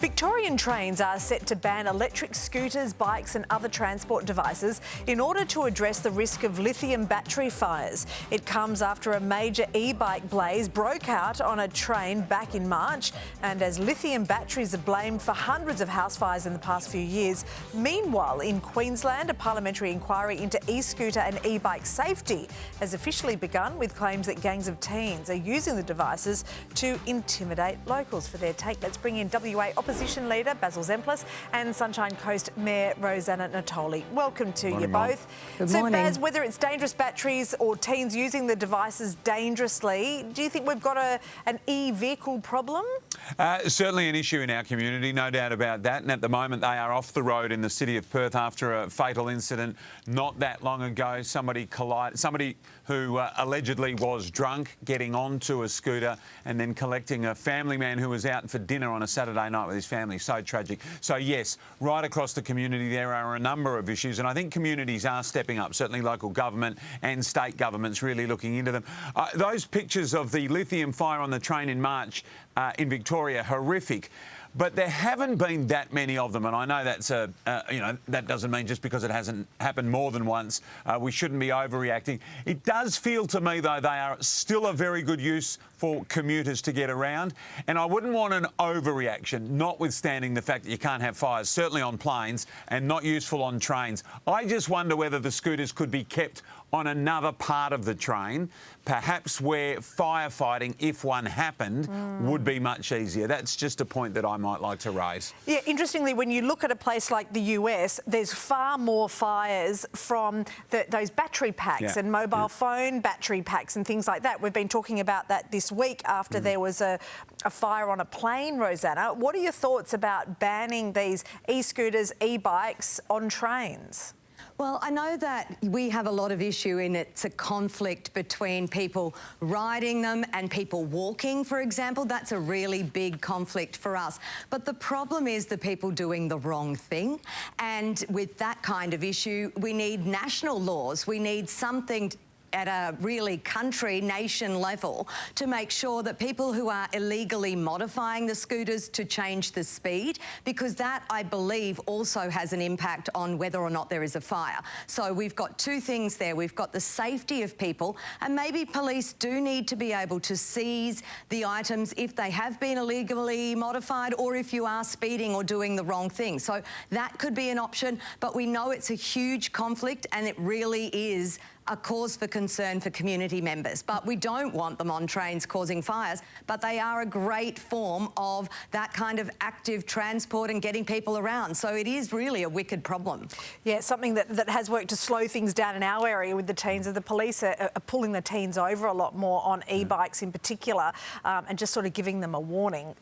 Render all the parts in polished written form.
Victorian trains are set to ban electric scooters, bikes and other transport devices in order to address the risk of lithium battery fires. It comes after a major e-bike blaze broke out on a train back in March, and as lithium batteries are blamed for hundreds of house fires in the past few years. Meanwhile, in Queensland, a parliamentary inquiry into e-scooter and e-bike safety has officially begun, with claims that gangs of teens are using the devices to intimidate locals. For their take, let's bring in WA Opposition Leader Basil Zempilas and Sunshine Coast Mayor Rosanna Natoli. Welcome to you both. Good morning. So, Baz, whether it's dangerous batteries or teens using the devices dangerously, do you think we've got an e-vehicle problem? Certainly an issue in our community, no doubt about that. And at the moment, they are off the road in the city of Perth after a fatal incident not that long ago. Somebody who allegedly was drunk, getting onto a scooter and then collecting a family man who was out for dinner on a Saturday night with his family. So tragic. So yes, right across the community there are a number of issues, and I think communities are stepping up, certainly local government and state governments really looking into them. Those pictures of the lithium fire on the train in March in Victoria, horrific. But there haven't been that many of them, and I know that's that doesn't mean just because it hasn't happened more than once, we shouldn't be overreacting. It does feel to me, though, they are still a very good use for commuters to get around, and I wouldn't want an overreaction, notwithstanding the fact that you can't have fires, certainly on planes, and not useful on trains. I just wonder whether the scooters could be kept on another part of the train, perhaps where firefighting, if one happened, would be much easier. That's just a point that I might like to raise. Yeah, interestingly, when you look at a place like the US, there's far more fires from those battery packs and mobile phone battery packs and things like that. We've been talking about that this week after there was a fire on a plane, Rosanna. What are your thoughts about banning these e-scooters, e-bikes on trains? Well, I know that we have a lot of issue in it's a conflict between people riding them and people walking, for example. That's a really big conflict for us. But the problem is the people doing the wrong thing. And with that kind of issue, we need national laws. We need something at a really country, nation level to make sure that people who are illegally modifying the scooters to change the speed, because that, I believe, also has an impact on whether or not there is a fire. So we've got two things there. We've got the safety of people, and maybe police do need to be able to seize the items if they have been illegally modified or if you are speeding or doing the wrong thing. So that could be an option, but we know it's a huge conflict and it really is a cause for concern for community members. But we don't want them on trains causing fires, but they are a great form of that kind of active transport and getting people around. So it is really a wicked problem. Yeah, something that has worked to slow things down in our area with the teens. The police are pulling the teens over a lot more on e-bikes in particular, and just sort of giving them a warning.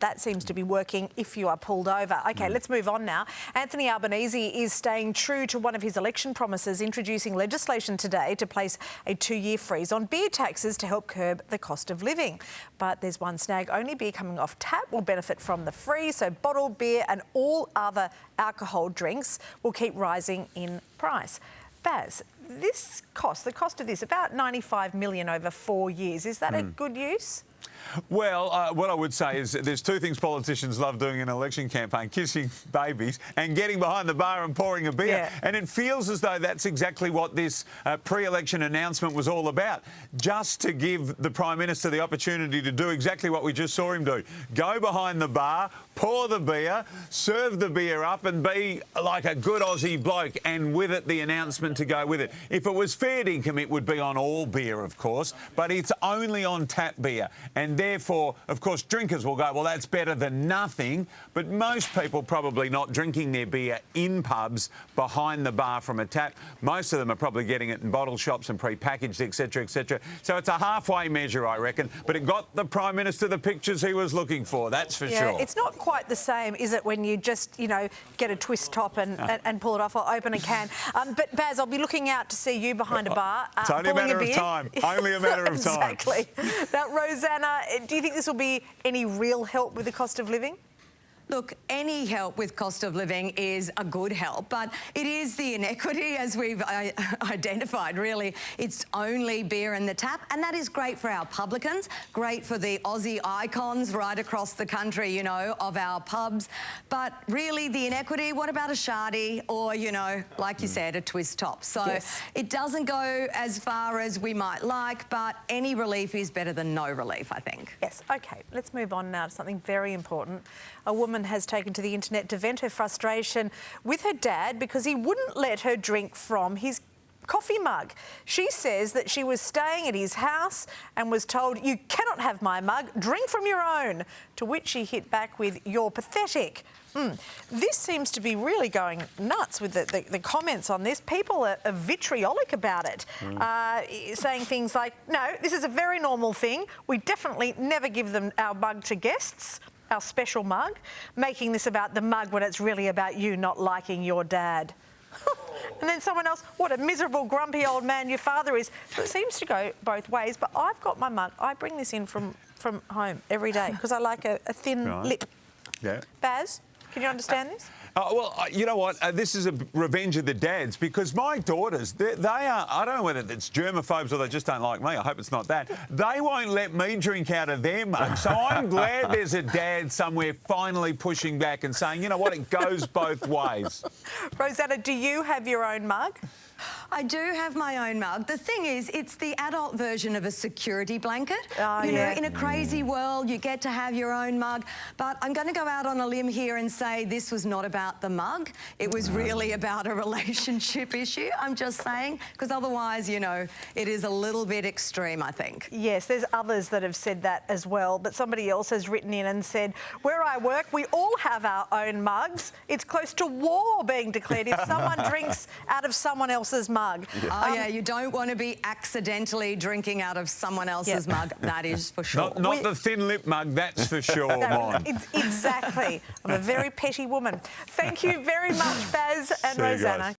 That seems to be working if you are pulled over. OK, let's move on now. Anthony Albanese is staying true to one of his election promises, introducing legislation today to place a 2-year freeze on beer taxes to help curb the cost of living. But there's one snag: only beer coming off tap will benefit from the freeze, so bottled beer and all other alcohol drinks will keep rising in price. Baz, the cost of this, about $95 million over 4 years, is that a good use? Well, what I would say is there's two things politicians love doing in an election campaign: kissing babies and getting behind the bar and pouring a beer. Yeah. And it feels as though that's exactly what this pre-election announcement was all about, just to give the Prime Minister the opportunity to do exactly what we just saw him do: go behind the bar, pour the beer, serve the beer up and be like a good Aussie bloke, and with it the announcement to go with it. If it was fair dinkum, it would be on all beer, of course, but it's only on tap beer. And therefore, of course, drinkers will go, well, that's better than nothing. But most people probably not drinking their beer in pubs behind the bar from a tap. Most of them are probably getting it in bottle shops and pre-packaged, etc., etc. So it's a halfway measure, I reckon. But it got the Prime Minister the pictures he was looking for, that's for sure. It's not quite the same, is it, when you just, get a twist top and pull it off or open a can. But Baz, I'll be looking out to see you behind a bar. It's only a matter of time. Only a matter of time. Exactly. Now, Rosanna, do you think this will be any real help with the cost of living? Look, any help with cost of living is a good help, but it is the inequity, as we've identified, really. It's only beer in the tap, and that is great for our publicans, great for the Aussie icons right across the country, you know, of our pubs. But really, the inequity, what about a shardy or, you know, like you said, a twist top? So Yes. it doesn't go as far as we might like, but any relief is better than no relief, I think. Yes, OK, let's move on now to something very important. A woman has taken to the internet to vent her frustration with her dad because he wouldn't let her drink from his coffee mug. She says that she was staying at his house and was told, "You cannot have my mug, drink from your own," to which she hit back with, "You're pathetic." This seems to be really going nuts with the comments on this. People are vitriolic about it, saying things like, "No, this is a very normal thing. We definitely never give them our mug to guests, our special mug, making this about the mug when it's really about you not liking your dad." And then someone else, "What a miserable, grumpy old man your father is." So it seems to go both ways, but I've got my mug. I bring this in from home every day because I like a thin lip. Yeah. Baz, can you understand this? You know what? This is a revenge of the dads because my daughters, they are, I don't know whether it's germaphobes or they just don't like me. I hope it's not that. They won't let me drink out of their mug. So I'm glad there's a dad somewhere finally pushing back and saying, you know what, it goes both ways. Rosanna, do you have your own mug? I do have my own mug. The thing is, it's the adult version of a security blanket. Oh, you know, yeah. in a crazy world, you get to have your own mug. But I'm going to go out on a limb here and say this was not about the mug. It was really about a relationship issue, I'm just saying, because otherwise, you know, it is a little bit extreme, I think. Yes, there's others that have said that as well, but somebody else has written in and said, "Where I work, we all have our own mugs. It's close to war being declared if someone drinks out of someone else's mug." Oh, yeah, you don't want to be accidentally drinking out of someone else's mug, that is for sure. Not the thin lip mug, that's for sure, mine. Exactly. I'm a very petty woman. Thank you very much, Baz and See you Rosanna. guys.